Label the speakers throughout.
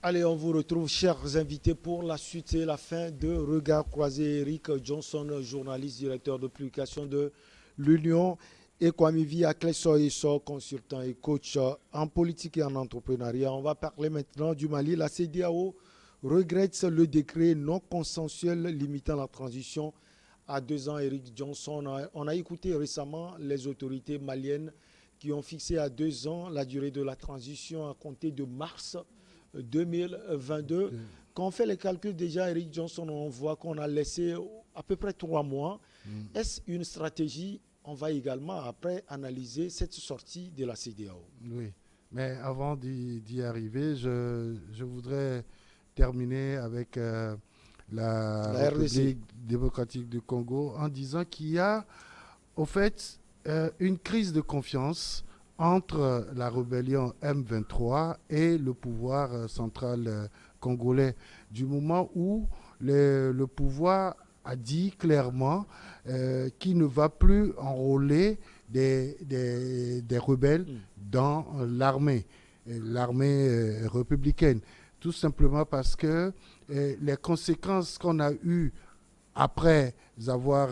Speaker 1: Allez, on vous retrouve, chers invités, pour la suite et la fin de Regard croisé. Eric Johnson, journaliste, directeur de publication de l'Union, et Kwame Via, Klesso, consultant et coach en politique et en entrepreneuriat. On va parler maintenant du Mali. La CEDEAO regrette le décret non consensuel limitant la transition à 2 ans. Eric Johnson, on a écouté récemment les autorités maliennes qui ont fixé à 2 ans la durée de la transition à compter de mars 2022.
Speaker 2: De-
Speaker 1: Quand on fait les calculs déjà, Eric Johnson, on voit qu'on a laissé à peu près 3 mois.
Speaker 2: Mm.
Speaker 1: Est-ce une stratégie? On va également après analyser cette sortie de la CEDEAO.
Speaker 2: Oui, mais avant d'y arriver, je voudrais terminer avec la
Speaker 1: La RDC.
Speaker 2: République démocratique du Congo en disant qu'il y a, au fait, une crise de confiance entre la rébellion M23 et le pouvoir central congolais, du moment où le pouvoir a dit clairement qu'il ne va plus enrôler des rebelles
Speaker 1: Mm.
Speaker 2: dans l'armée républicaine. Tout simplement parce que les conséquences qu'on a eues après avoir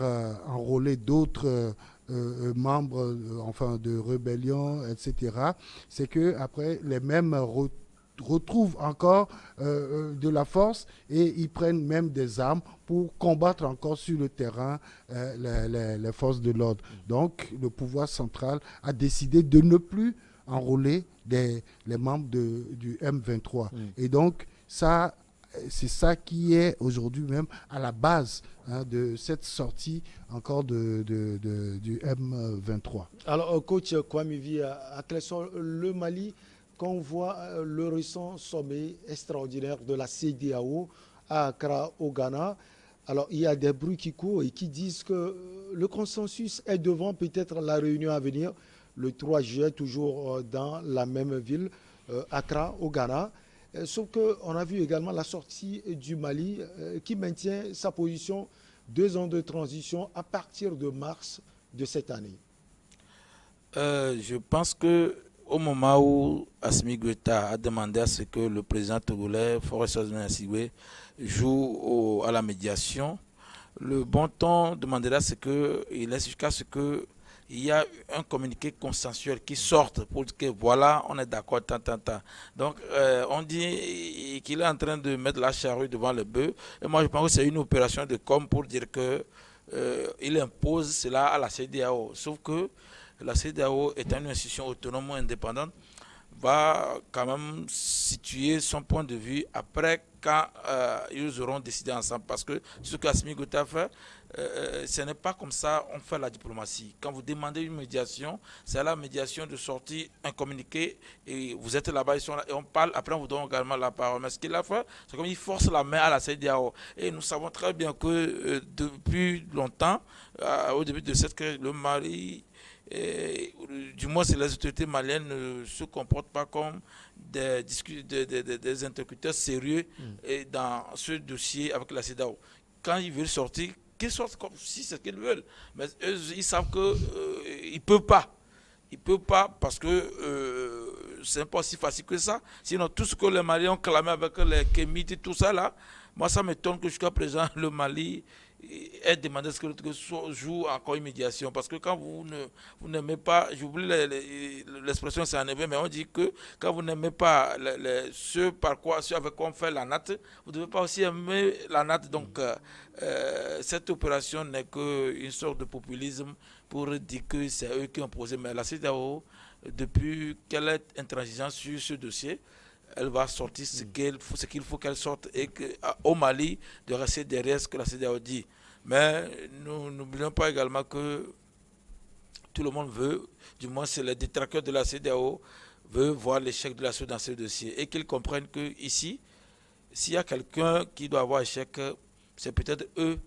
Speaker 2: enrôlé d'autres membres enfin de rébellion, etc., c'est que après les mêmes retrouvent encore de la force et ils prennent même des armes pour combattre encore sur le terrain les forces de l'ordre. Donc le pouvoir central a décidé de ne plus enrôler les membres du M23.
Speaker 1: Mm.
Speaker 2: Et donc ça, c'est ça qui est aujourd'hui même à la base de cette sortie encore du M23.
Speaker 1: Alors, coach Kwame à Clesson, le Mali, quand on voit le récent sommet extraordinaire de la CEDEAO à Accra, au Ghana, alors il y a des bruits qui courent et qui disent que le consensus est devant peut-être la réunion à venir, le 3 juillet, toujours dans la même ville, Accra, au Ghana. Sauf qu'on a vu également la sortie du Mali qui maintient sa position 2 ans de transition à partir de mars de cette année.
Speaker 3: Je pense que au moment où Assimi Goïta a demandé à ce que le président togolais Faure Gnassingbé joue à la médiation, le bon ton demanderait à ce qu'il laisse jusqu'à ce que il y a un communiqué consensuel qui sorte pour dire que voilà, on est d'accord, tant, tant, tant. Donc, on dit qu'il est en train de mettre la charrue devant le bœuf. Et moi, je pense que c'est une opération de com pour dire que il impose cela à la CEDEAO. Sauf que la CEDEAO étant une institution autonome ou indépendante, va quand même situer son point de vue après quand ils auront décidé ensemble. Parce que ce que Assimi Goïta fait, ce n'est pas comme ça on fait la diplomatie. Quand vous demandez une médiation, c'est à la médiation de sortir un communiqué et vous êtes là-bas, ils sont là et on parle, après on vous donne également la parole. Mais ce qu'il a fait, c'est comme il force la main à la CEDEAO. Et nous savons très bien que depuis longtemps, au début de cette crise, le Mali et, du moins, les autorités maliennes ne se comportent pas comme des interlocuteurs sérieux
Speaker 1: Mm.
Speaker 3: dans ce dossier avec la CEDEAO. Quand ils veulent sortir, qu'ils sortent comme si c'est ce qu'ils veulent. Mais eux, ils savent qu'ils ne peuvent pas. Ils ne peuvent pas parce que c'est pas aussi facile que ça. Sinon, tout ce que les Maliens ont clamé avec les Kémites et tout ça là, moi ça m'étonne que jusqu'à présent le Mali ait demandé à ce que l'autre joue encore une médiation. Parce que quand vous n'aimez pas, j'oublie l'expression c'est en hébreu, mais on dit que quand vous n'aimez pas ce avec quoi on fait la natte, vous ne devez pas aussi aimer la natte. Donc cette opération n'est qu'une sorte de populisme pour dire que c'est eux qui ont posé. Mais la CEDEAO, depuis qu'elle est intransigeante sur ce dossier, elle va sortir ce qu'il faut qu'elle sorte et au Mali de rester derrière ce que la CEDEAO dit. Mais nous n'oublions pas également que tout le monde veut, du moins c'est les détracteurs de la CEDEAO, veut voir l'échec de la CEDEAO dans ce dossier et qu'ils comprennent que ici, s'il y a quelqu'un qui doit avoir échec, c'est peut-être eux.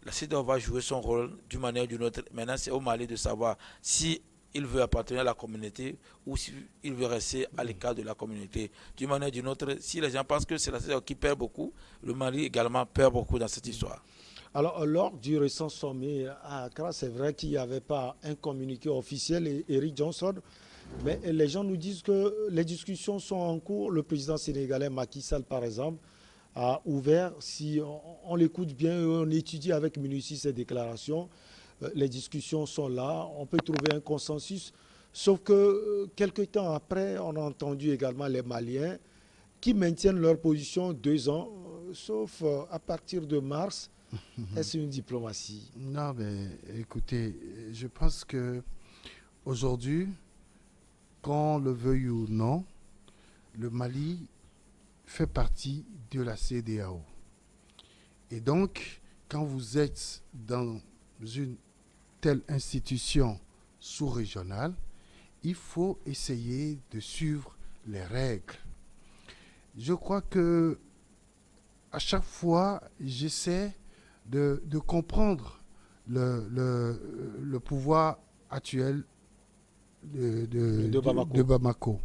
Speaker 3: La CEDEAO va jouer son rôle d'une manière ou d'une autre. Maintenant, c'est au Mali de savoir si il veut appartenir à la communauté ou s'il veut rester à l'écart de la communauté. D'une manière ou d'une autre, si les gens pensent que c'est la CEDEAO qui perd beaucoup, le Mali également perd beaucoup dans cette histoire.
Speaker 1: Alors, lors du récent sommet à Accra, c'est vrai qu'il n'y avait pas un communiqué officiel. Et Eric Johnson, Mais les gens nous disent que les discussions sont en cours. Le président sénégalais Macky Sall, par exemple, a ouvert, si on l'écoute bien, on étudie avec minutie ses déclarations, les discussions sont là, on peut trouver un consensus. Sauf que quelques temps après, on a entendu également les Maliens qui maintiennent leur position 2 ans, sauf à partir de mars. Est-ce une diplomatie?
Speaker 2: Non, mais écoutez, je pense que aujourd'hui, qu'on le veuille ou non, le Mali fait partie de la CEDEAO. Et donc, quand vous êtes dans une telle institution sous-régionale, il faut essayer de suivre les règles. Je crois que à chaque fois, j'essaie de comprendre le pouvoir actuel de Bamako.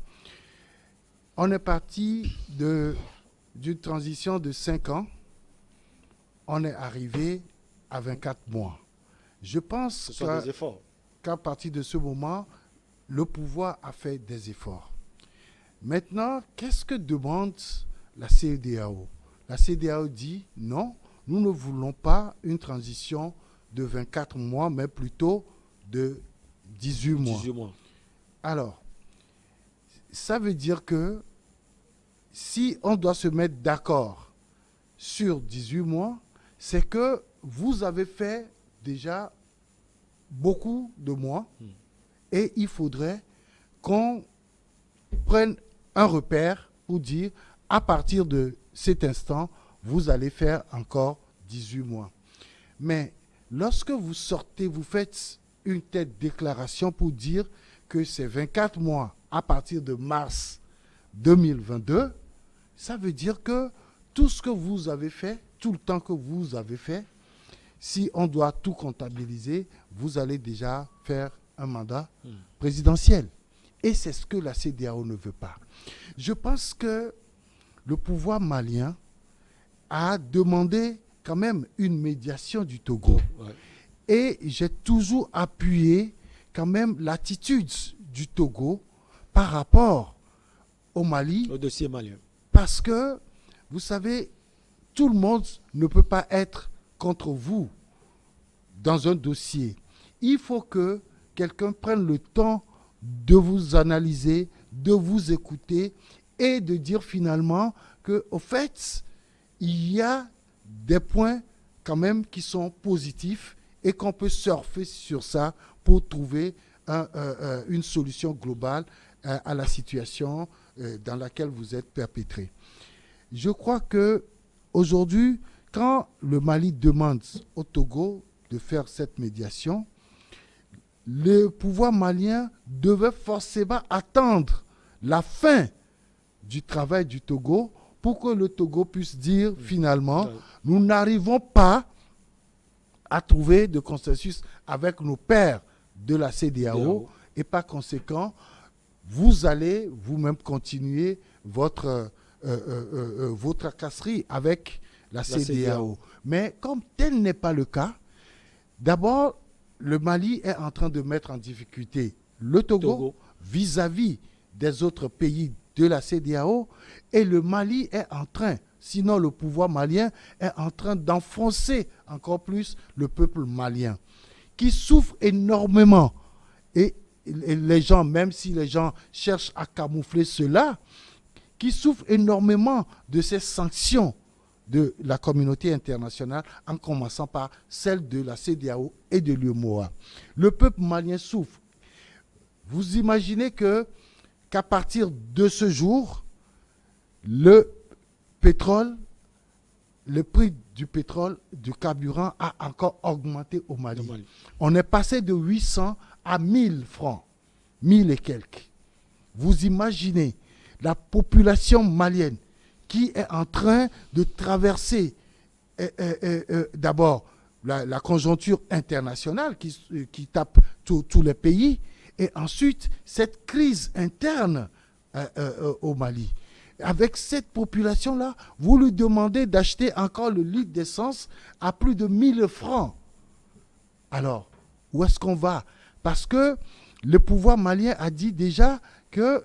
Speaker 2: On est parti d'une transition de 5 ans. On est arrivé à 24 mois. Je pense qu'à partir de ce moment, le pouvoir a fait des efforts. Maintenant, qu'est-ce que demande la CEDEAO? La CEDEAO dit non, nous ne voulons pas une transition de 24 mois, mais plutôt de 18 mois. Alors, ça veut dire que si on doit se mettre d'accord sur 18 mois, c'est que vous avez fait déjà beaucoup de mois et il faudrait qu'on prenne un repère pour dire à partir de cet instant, vous allez faire encore 18 mois. Mais lorsque vous sortez, vous faites une telle déclaration pour dire que c'est 24 mois à partir de mars 2022, ça veut dire que tout ce que vous avez fait, tout le temps que vous avez fait, si on doit tout comptabiliser, vous allez déjà faire un mandat présidentiel. Et c'est ce que la CEDEAO ne veut pas. Je pense que le pouvoir malien a demandé quand même une médiation du Togo. Ouais. Et j'ai toujours appuyé quand même l'attitude du Togo par rapport au Mali.
Speaker 1: Au dossier malien.
Speaker 2: Parce que, vous savez, tout le monde ne peut pas être contre vous dans un dossier. Il faut que quelqu'un prenne le temps de vous analyser, de vous écouter et de dire finalement qu'au fait, il y a des points quand même qui sont positifs et qu'on peut surfer sur ça pour trouver une solution globale à la situation dans laquelle vous êtes perpétré. Je crois que aujourd'hui, quand le Mali demande au Togo de faire cette médiation, le pouvoir malien devait forcément attendre la fin du travail du Togo pour que le Togo puisse dire finalement, nous n'arrivons pas à trouver de consensus avec nos pairs de la CEDEAO et par conséquent, vous allez vous-même continuer votre tracasserie avec la CEDEAO. Mais comme tel n'est pas le cas, d'abord, le Mali est en train de mettre en difficulté le Togo vis-à-vis des autres pays de la CEDEAO et le Mali est en train, sinon le pouvoir malien est en train d'enfoncer encore plus le peuple malien qui souffre énormément. Et les gens, même si les gens cherchent à camoufler cela, qui souffrent énormément de ces sanctions de la communauté internationale, en commençant par celle de la CEDEAO et de l'UEMOA. Le peuple malien souffre. Vous imaginez qu'à partir de ce jour, le prix du pétrole, du carburant a encore augmenté au Mali. On est passé de 800 à 1000 francs, 1000 et quelques. Vous imaginez la population malienne qui est en train de traverser d'abord la conjoncture internationale qui tape tous les pays et ensuite cette crise interne au Mali. Avec cette population-là, vous lui demandez d'acheter encore le litre d'essence à plus de 1000 francs. Alors, où est-ce qu'on va? Parce que le pouvoir malien a dit déjà que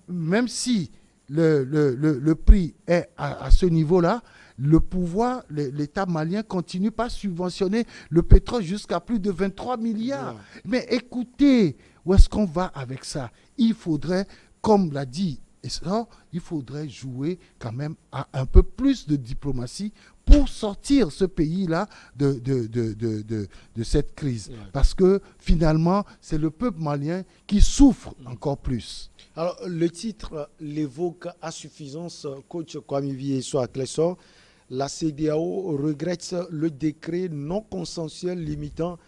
Speaker 2: même si le prix est à ce niveau-là, le pouvoir, l'État malien continue pas à subventionner le pétrole jusqu'à plus de 23 milliards.
Speaker 1: Ouais.
Speaker 2: Mais écoutez, où est-ce qu'on va avec ça? Il faudrait, comme l'a dit Essor, il faudrait jouer quand même à un peu plus de diplomatie pour sortir ce pays-là de cette crise.
Speaker 1: Ouais.
Speaker 2: Parce que finalement, c'est le peuple malien qui souffre encore plus.
Speaker 1: Alors, le titre l'évoque à suffisance, coach Kwame Viesso à Clessor. La CEDEAO regrette le décret non consensuel limitant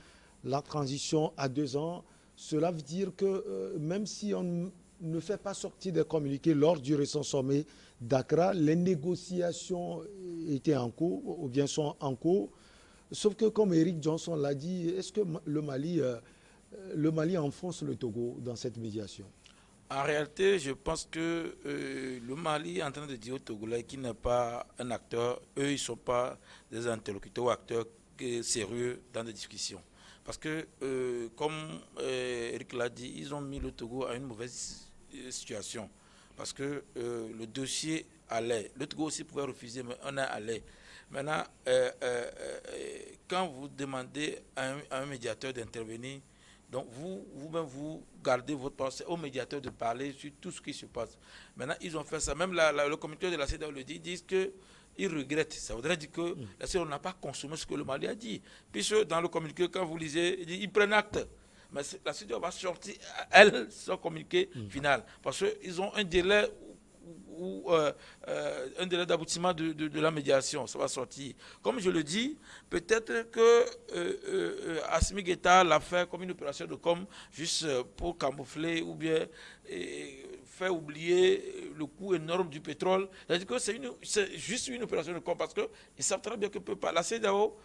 Speaker 1: la transition à 2 ans. Cela veut dire que même si on ne fait pas sortir des communiqués lors du récent sommet d'Accra, les négociations étaient en cours ou bien sont en cours. Sauf que comme Eric Johnson l'a dit, est-ce que le Mali enfonce le Togo dans cette médiation?
Speaker 3: En réalité, je pense que le Mali est en train de dire aux Togolais qu'il n'est pas un acteur. Eux, ils ne sont pas des interlocuteurs ou acteurs sérieux dans des discussions. Parce que, comme Eric l'a dit, ils ont mis le Togo à une mauvaise situation. Parce que le dossier allait. Le Togo aussi pouvait refuser, mais on est allé. Maintenant, quand vous demandez à un médiateur d'intervenir, donc vous-même, vous gardez votre pensée au médiateur de parler sur tout ce qui se passe. Maintenant, ils ont fait ça. Même le comité de la CEDEAO le dit, ils disent qu'ils regrettent. Ça voudrait dire que la CEDEAO n'a pas consommé ce que le Mali a dit. Puisque dans le communiqué, quand vous lisez, ils prennent acte. Mais la CEDEAO va sortir, elle, son communiqué final. Parce qu'ils ont un délai un délai d'aboutissement de la médiation, ça va sortir. Comme je le dis, peut-être que Assimi Goïta l'a fait comme une opération de com, juste pour camoufler ou bien faire oublier le coût énorme du pétrole. C'est-à-dire que c'est juste une opération de com parce qu'ils savent très bien que la CEDEAO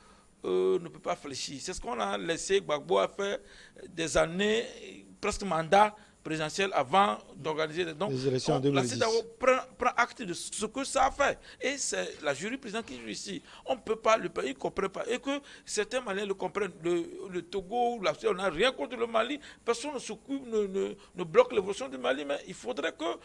Speaker 3: ne peut pas fléchir. C'est ce qu'on a laissé Gbagbo a fait des années, presque mandat présidentielle avant d'organiser
Speaker 1: les élections en 2010.
Speaker 3: La CEDEAO prend acte de ce que ça a fait. Et c'est la jury présidente qui joue ici. On ne peut pas, le pays ne comprend pas. Et que certains Maliens le comprennent. Le Togo, on n'a rien contre le Mali. Personne ne bloque l'évolution du Mali. Mais il faudrait que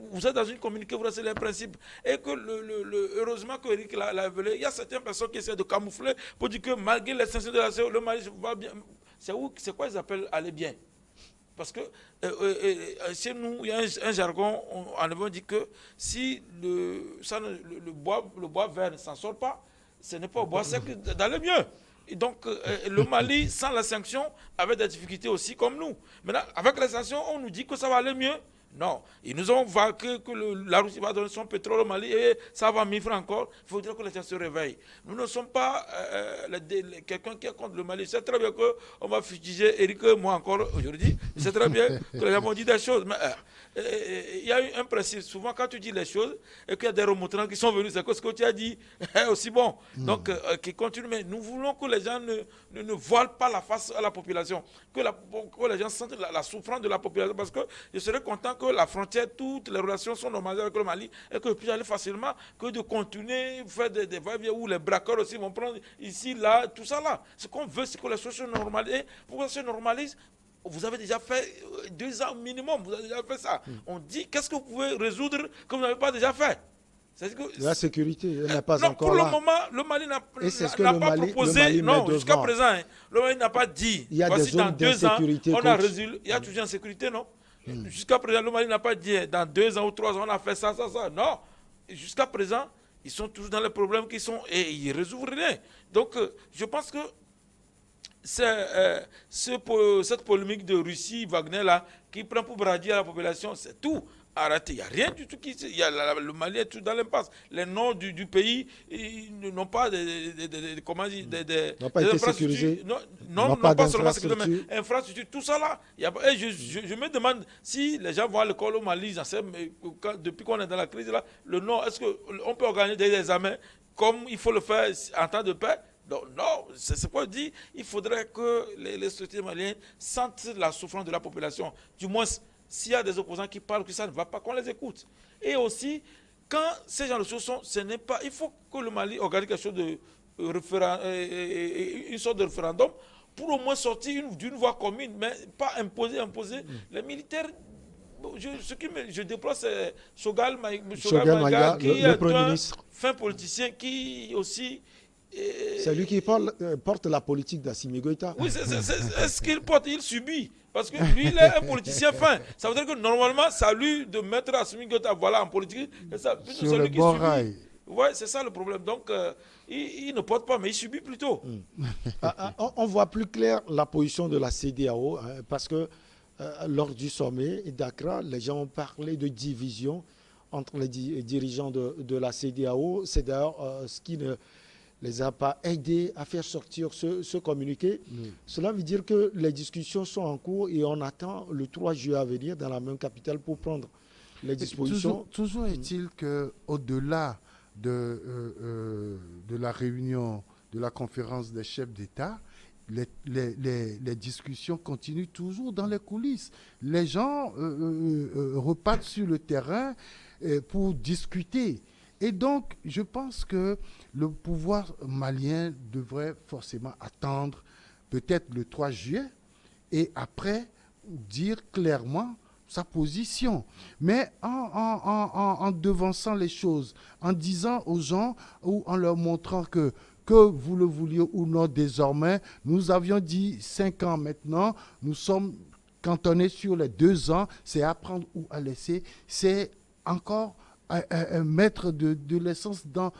Speaker 3: vous êtes dans une communiqué, vous restez les principes. Et que heureusement que Eric l'a révélé, il y a certaines personnes qui essaient de camoufler pour dire que malgré l'extension de la CEDEAO, le Mali va bien. C'est quoi ils appellent aller bien? Parce que chez nous, il y a un jargon, on dit que si le bois vert ne s'en sort pas, ce n'est pas au bois sec d'aller mieux. Et donc, le Mali, sans la sanction, avait des difficultés aussi comme nous. Maintenant, avec les sanctions, on nous dit que ça va aller mieux. Non, ils nous ont vaincu que la Russie va donner son pétrole au Mali et ça va 1000 francs encore. Il faut dire que les gens se réveillent. Nous ne sommes pas quelqu'un qui est contre le Mali. C'est très bien qu'on va fustiger Eric, moi encore aujourd'hui. C'est très bien que les gens vont dire des choses. Mais il y a eu un principe. Souvent, quand tu dis les choses et qu'il y a des remontants qui sont venus, c'est que ce que tu as dit est aussi bon. Donc, qui continue. Mais nous voulons que les gens ne voilent pas la face à la population. Que les gens sentent la souffrance de la population. Parce que je serais content que la frontière, toutes les relations sont normalisées avec le Mali et que je puisse aller facilement que de continuer, faire des va-et-vient où les braqueurs aussi vont prendre ici, là, tout ça là. Ce qu'on veut, c'est que les choses se normalisent. Pourquoi ça se normalise? Vous avez déjà fait 2 ans minimum, vous avez déjà fait ça. On dit, qu'est-ce que vous pouvez résoudre que vous n'avez pas déjà fait?
Speaker 1: La sécurité n'est pas
Speaker 3: non,
Speaker 1: encore là.
Speaker 3: Pour le moment, le Mali n'a pas proposé.
Speaker 1: Mali
Speaker 3: non, jusqu'à présent, hein, le Mali n'a pas dit.
Speaker 1: Il y a des zones d'insécurité.
Speaker 3: On a résolu. Il y a toujours une sécurité, non? Jusqu'à présent, le Mali n'a pas dit dans 2 ans ou 3 ans, on a fait ça. Non. Jusqu'à présent, ils sont toujours dans les problèmes qui sont. Et ils ne résolvent rien. Donc, je pense que cette polémique de Russie, Wagner, là, qui prend pour bradier à la population, c'est tout. Arrêtez, il n'y a rien du tout le Mali est tout dans l'impasse. Les noms du pays n'ont pas comment dire,
Speaker 1: n'ont pas été sécurisés.
Speaker 3: Non, pas seulement sécurisés, mais infrastructure, tout ça là. Et je me demande si les gens vont à l'école au Mali, depuis qu'on est dans la crise là, le nom, est-ce qu'on peut organiser des examens comme il faut le faire en temps de paix? Non, c'est ce qu'on dit. Il faudrait que les sociétés maliennes sentent la souffrance de la population. Du moins, s'il y a des opposants qui parlent que ça ne va pas, qu'on les écoute. Et aussi, quand ces gens de choses sont, ce n'est pas. Il faut que le Mali organise quelque chose de une sorte de référendum pour au moins sortir d'une voie commune, mais pas imposer. Les militaires, je déplore, c'est Chogal Maïga, qui est
Speaker 1: le Premier ministre.
Speaker 3: fin politicien, qui aussi...
Speaker 1: C'est lui qui porte la politique d'Assimi Goïta.
Speaker 3: Oui, c'est ce qu'il porte, il subit. Parce que lui, il est un politicien fin. Ça veut dire que normalement, c'est à lui de mettre Assimi Goïta en politique.
Speaker 2: Sur le bon rail.
Speaker 3: Oui, c'est ça le problème. Donc, il ne porte pas, mais il subit plutôt.
Speaker 1: On voit plus clair la position de la CEDEAO, hein, parce que lors du sommet d'Accra, les gens ont parlé de division entre les dirigeants de la CEDEAO. C'est d'ailleurs ce qui ne les a pas aidés à faire sortir ce communiqué. Cela veut dire que les discussions sont en cours et on attend le 3 juillet à venir dans la même capitale pour prendre les dispositions.
Speaker 2: Toujours est-il qu'au-delà de la réunion de la conférence des chefs d'État, les discussions continuent toujours dans les coulisses. Les gens repartent sur le terrain pour discuter. Et donc, je pense que le pouvoir malien devrait forcément attendre peut-être le 3 juillet et après dire clairement sa position. Mais en devançant les choses, en disant aux gens ou en leur montrant que vous le vouliez ou non désormais, nous avions dit 5 ans maintenant, nous sommes cantonnés sur les 2 ans, c'est à prendre ou à laisser, c'est encore mettre de l'essence dans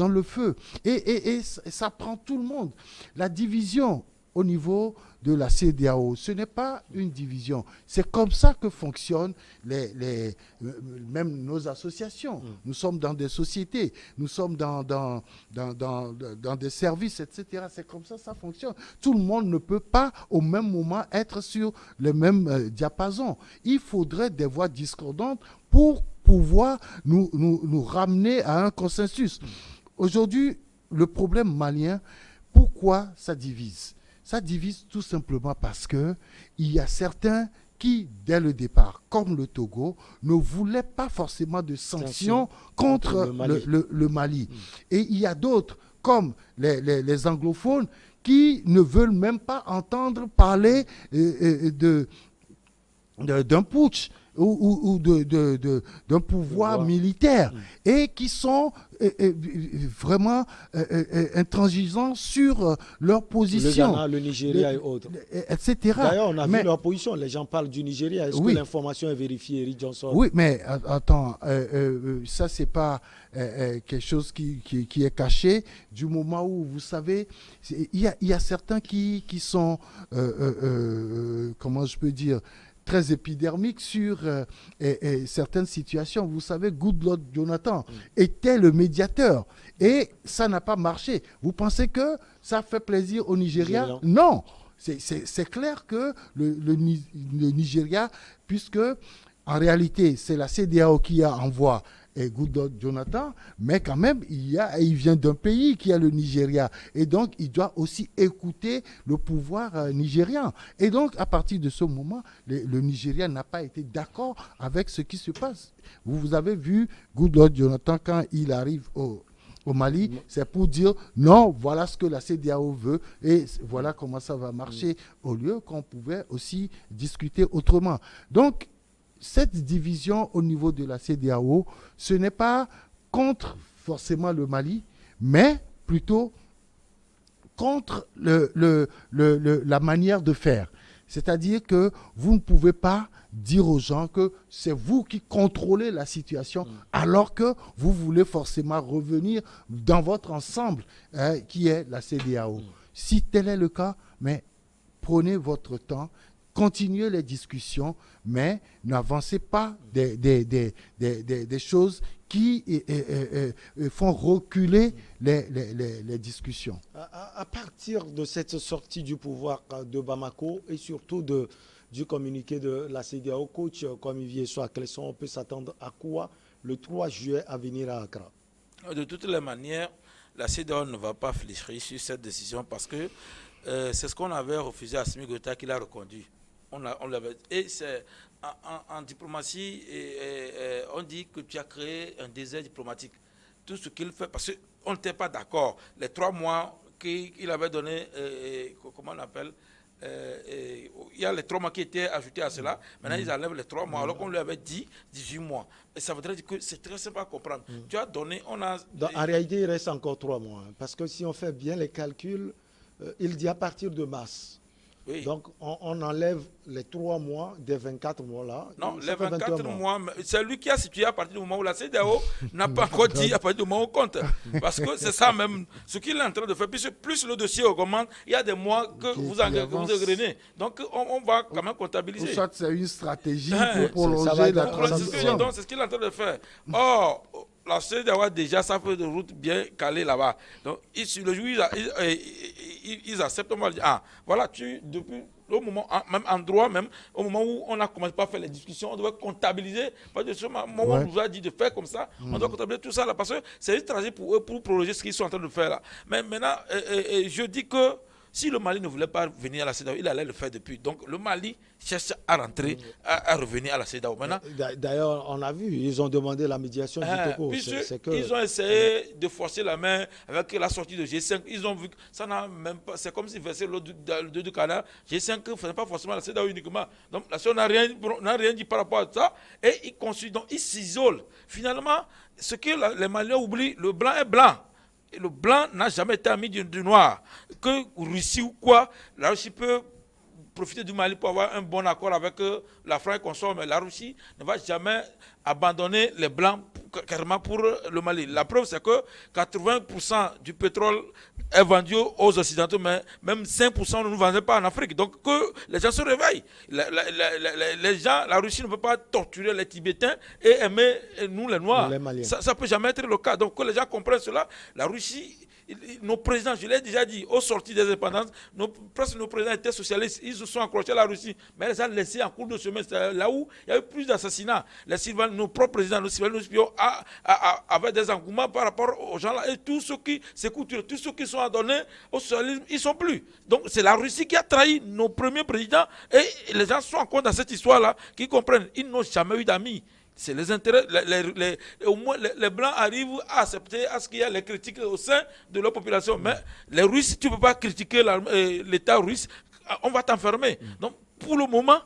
Speaker 2: le feu. Et ça prend tout le monde. La division au niveau de la CEDEAO, ce n'est pas une division. C'est comme ça que fonctionnent même nos associations. Nous sommes dans des sociétés, nous sommes dans des services, etc. C'est comme ça que ça fonctionne. Tout le monde ne peut pas au même moment être sur le même diapason. Il faudrait des voix discordantes pour pouvoir nous ramener à un consensus. Aujourd'hui, le problème malien, pourquoi ça divise ? Ça divise tout simplement parce qu'il y a certains qui, dès le départ, comme le Togo, ne voulaient pas forcément de sanctions contre le Mali. Et il y a d'autres, comme les anglophones, qui ne veulent même pas entendre parler d'un putsch ou d'un pouvoir militaire et qui sont vraiment intransigeants sur leur position.
Speaker 1: Le Ghana, le Nigeria et autres.
Speaker 2: Etc.
Speaker 1: D'ailleurs, on a vu leur position. Les gens parlent du Nigeria. Est-ce que l'information est vérifiée, Eric Johnson?
Speaker 2: Oui, mais attends, ça, c'est pas quelque chose qui est caché du moment où, vous savez, il y a certains qui sont, comment je peux dire, très épidermique sur certaines situations. Vous savez, Goodluck Jonathan était le médiateur et ça n'a pas marché. Vous pensez que ça fait plaisir au Nigeria? Non. C'est clair que le Nigeria, puisque en réalité, c'est la CEDEAO qui envoie Goodluck Jonathan, mais quand même, il vient d'un pays qui est le Nigeria. Et donc, il doit aussi écouter le pouvoir nigérian. Et donc, à partir de ce moment, le Nigeria n'a pas été d'accord avec ce qui se passe. Vous avez vu Goodluck Jonathan, quand il arrive au Mali, c'est pour dire non, voilà ce que la CEDEAO veut et voilà comment ça va marcher, au lieu qu'on pouvait aussi discuter autrement. Donc, cette division au niveau de la CEDEAO, ce n'est pas contre forcément le Mali, mais plutôt contre la manière de faire. C'est-à-dire que vous ne pouvez pas dire aux gens que c'est vous qui contrôlez la situation, alors que vous voulez forcément revenir dans votre ensemble, qui est la CEDEAO. Si tel est le cas, mais prenez votre temps, continuez les discussions, mais n'avancez pas des choses qui font reculer les discussions.
Speaker 1: À partir de cette sortie du pouvoir de Bamako et surtout du communiqué de la CEDEAO, coach comme Yvier Soa-Clesson, on peut s'attendre à quoi le 3 juillet à venir à Accra?
Speaker 3: De toutes les manières, la CEDEAO ne va pas fléchir sur cette décision parce que c'est ce qu'on avait refusé à Assimi Goïta qu'il a reconduit. Et c'est en diplomatie, on dit que tu as créé un désert diplomatique. Tout ce qu'il fait, parce qu'on n'était pas d'accord. Les 3 mois qu'il avait donné, comment on appelle, il y a les 3 mois qui étaient ajoutés à cela. Maintenant, ils enlèvent les 3 mois, alors qu'on lui avait dit 18 mois. Et ça voudrait dire que c'est très simple à comprendre. Tu as donné,
Speaker 1: En réalité, il reste encore 3 mois. Parce que si on fait bien les calculs, il dit à partir de mars.
Speaker 3: Oui.
Speaker 1: Donc, on enlève les 3 mois des 24 mois là.
Speaker 3: Non,
Speaker 1: Ça
Speaker 3: les
Speaker 1: fait
Speaker 3: 24
Speaker 1: mois.
Speaker 3: c'est lui qui a situé à partir du moment où la CEDEAO n'a pas encore dit à partir du moment où on compte. Parce que c'est ça même ce qu'il est en train de faire. Puisque plus le dossier augmente, il y a des mois que vous engrenez. Donc, on va quand même comptabiliser.
Speaker 2: Ou soit c'est une stratégie
Speaker 3: pour
Speaker 2: pour
Speaker 1: ça
Speaker 2: prolonger
Speaker 1: va
Speaker 2: la
Speaker 1: être
Speaker 2: transition.
Speaker 3: Donc, c'est ce qu'il est en train de faire. Or, la CEDEAO a déjà sa feuille de route bien calée là-bas. Donc, le jour ils acceptent, on va dire, ah, voilà, depuis au moment, même en droit, même au moment où on a commencé à faire les discussions, on doit comptabiliser. Parce que ce moment où on nous a dit de faire comme ça, on doit comptabiliser tout ça là, parce que c'est une stratégie pour eux, pour prolonger ce qu'ils sont en train de faire là. Mais maintenant, je dis que si le Mali ne voulait pas venir à la CEDEAO, il allait le faire depuis. Donc le Mali cherche à rentrer, à revenir à la CEDEAO. Maintenant,
Speaker 1: d'ailleurs, on a vu, ils ont demandé la médiation du Togo.
Speaker 3: Ils ont essayé de forcer la main avec la sortie de G5. Ils ont vu que ça n'a même pas. C'est comme si verser l'eau du canal. G5 ne faisait pas forcément la CEDEAO uniquement. Donc la CEDEAO n'a rien dit par rapport à ça. Et ils construisent, donc ils s'isolent. Finalement, ce que les Maliens oublient, le blanc est blanc. Et le blanc n'a jamais été ami du noir. Que Russie ou quoi, la Russie peut profiter du Mali pour avoir un bon accord avec la France et consort, mais la Russie ne va jamais abandonner les blancs carrément pour le Mali. La preuve, c'est que 80% du pétrole est vendu aux Occidentaux, mais même 5% ne nous vendait pas en Afrique. Donc que les gens se réveillent. Les gens, la Russie ne peut pas torturer les Tibétains et aimer nous les Noirs. Ça ne peut jamais être le cas. Donc que les gens comprennent cela, la Russie... Nos présidents, je l'ai déjà dit, aux sorties des indépendances, presque nos présidents étaient socialistes, ils se sont accrochés à la Russie, mais ils les ont laissés en cours de chemin. C'est là où il y a eu plus d'assassinats. Nos propres présidents, nos spions, avaient des engouements par rapport aux gens là. Et tous ceux qui s'écoutent, tous ceux qui sont adonnés au socialisme, ils ne sont plus. Donc c'est la Russie qui a trahi nos premiers présidents. Et les gens sont encore dans cette histoire-là, qui comprennent. Ils n'ont jamais eu d'amis. C'est les intérêts, au moins les Blancs arrivent à accepter à ce qu'il y a les critiques au sein de leur population. Mais les Russes, tu ne peux pas critiquer l'État russe, on va t'enfermer. Donc pour le moment,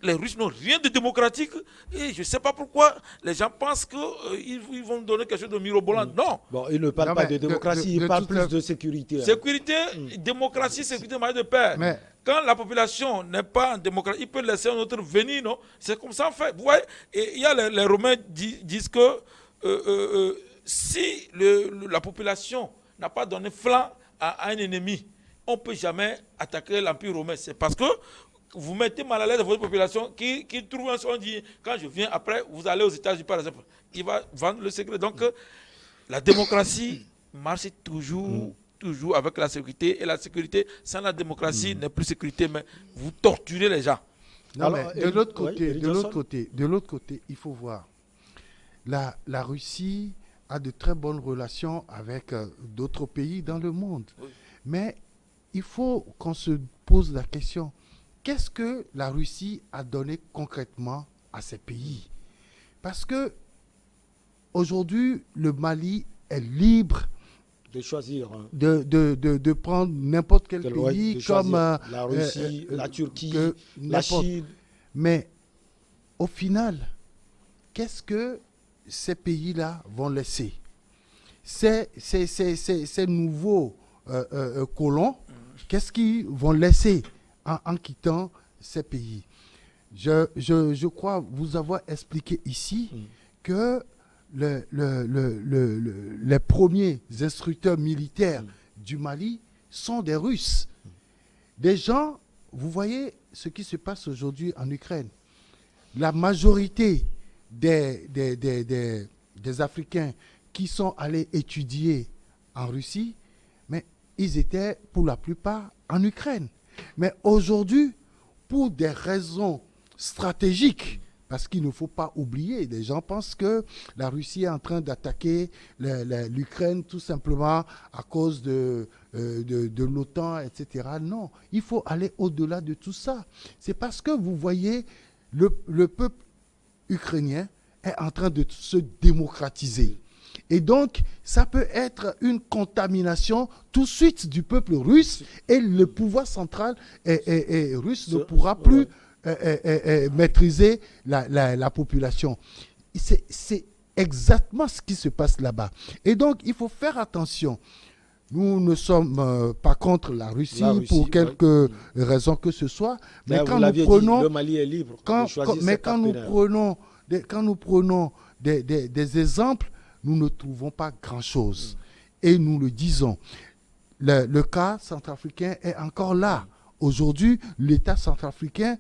Speaker 3: les Russes n'ont rien de démocratique et je ne sais pas pourquoi les gens pensent qu'ils vont donner quelque chose de mirobolant. Non.
Speaker 1: Bon, ils ne parlent pas de démocratie, ils parlent plus de sécurité.
Speaker 3: Sécurité, démocratie, sécurité, moyen de paix. Mais quand la population n'est pas en démocratie, il peut laisser un autre venir, non? C'est comme ça en fait. Vous voyez, il y a les Romains disent que si la population n'a pas donné flanc à un ennemi, on ne peut jamais attaquer l'Empire romain. C'est parce que vous mettez mal à l'aise votre population qui trouve un son, dit, quand je viens après, vous allez aux États-Unis par exemple, il va vendre le secret. Donc la démocratie marche toujours avec la sécurité, et la sécurité sans la démocratie n'est plus sécurité, mais vous torturez les gens.
Speaker 2: Non, alors, mais de l'autre côté, il faut voir. La Russie a de très bonnes relations avec d'autres pays dans le monde. Oui. Mais il faut qu'on se pose la question, qu'est-ce que la Russie a donné concrètement à ces pays? Parce que aujourd'hui, le Mali est libre
Speaker 1: de choisir,
Speaker 2: de prendre n'importe quel pays comme
Speaker 1: la Russie, la Turquie, la Chine.
Speaker 2: Mais au final, qu'est-ce que ces pays-là vont laisser? Ces nouveaux colons, qu'est-ce qu'ils vont laisser en quittant ces pays? Je crois vous avoir expliqué ici que les premiers instructeurs militaires du Mali sont des Russes. Des gens, vous voyez ce qui se passe aujourd'hui en Ukraine. La majorité des Africains qui sont allés étudier en Russie, mais ils étaient pour la plupart en Ukraine. Mais aujourd'hui, pour des raisons stratégiques, parce qu'il ne faut pas oublier, les gens pensent que la Russie est en train d'attaquer l'Ukraine tout simplement à cause de l'OTAN, etc. Non, il faut aller au-delà de tout ça. C'est parce que vous voyez, le peuple ukrainien est en train de se démocratiser. Et donc, ça peut être une contamination tout de suite du peuple russe et le pouvoir central russe ne pourra plus maîtriser la population. C'est exactement ce qui se passe là-bas. Et donc, il faut faire attention. Nous ne sommes pas contre la Russie pour quelque raison que ce soit. Mais quand nous prenons,
Speaker 1: le Mali est libre.
Speaker 2: Quand nous prenons des exemples, nous ne trouvons pas grand-chose. Et nous le disons. Le cas centrafricain est encore là. Aujourd'hui, l'État centrafricain,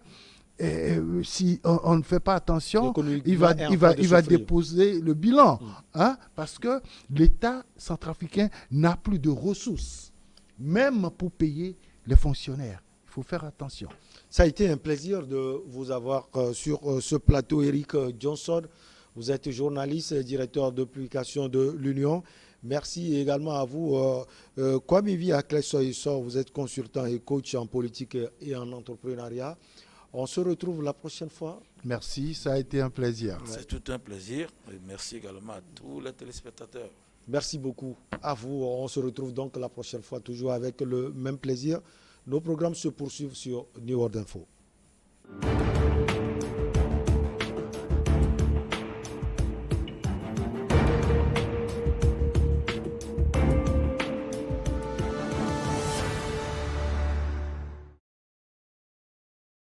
Speaker 2: si on ne fait pas attention, il va déposer le bilan. Parce que l'État centrafricain n'a plus de ressources, même pour payer les fonctionnaires. Il faut faire attention.
Speaker 1: Ça a été un plaisir de vous avoir sur ce plateau, Eric Johnson. Vous êtes journaliste, directeur de publication de l'Union. Merci également à vous. Kwame Akle-Soyso, vous êtes consultant et coach en politique et en entrepreneuriat. On se retrouve la prochaine fois.
Speaker 2: Merci, ça a été un plaisir.
Speaker 3: C'est tout un plaisir. Et merci également à tous les téléspectateurs.
Speaker 1: Merci beaucoup à vous. On se retrouve donc la prochaine fois, toujours avec le même plaisir. Nos programmes se poursuivent sur New World Info.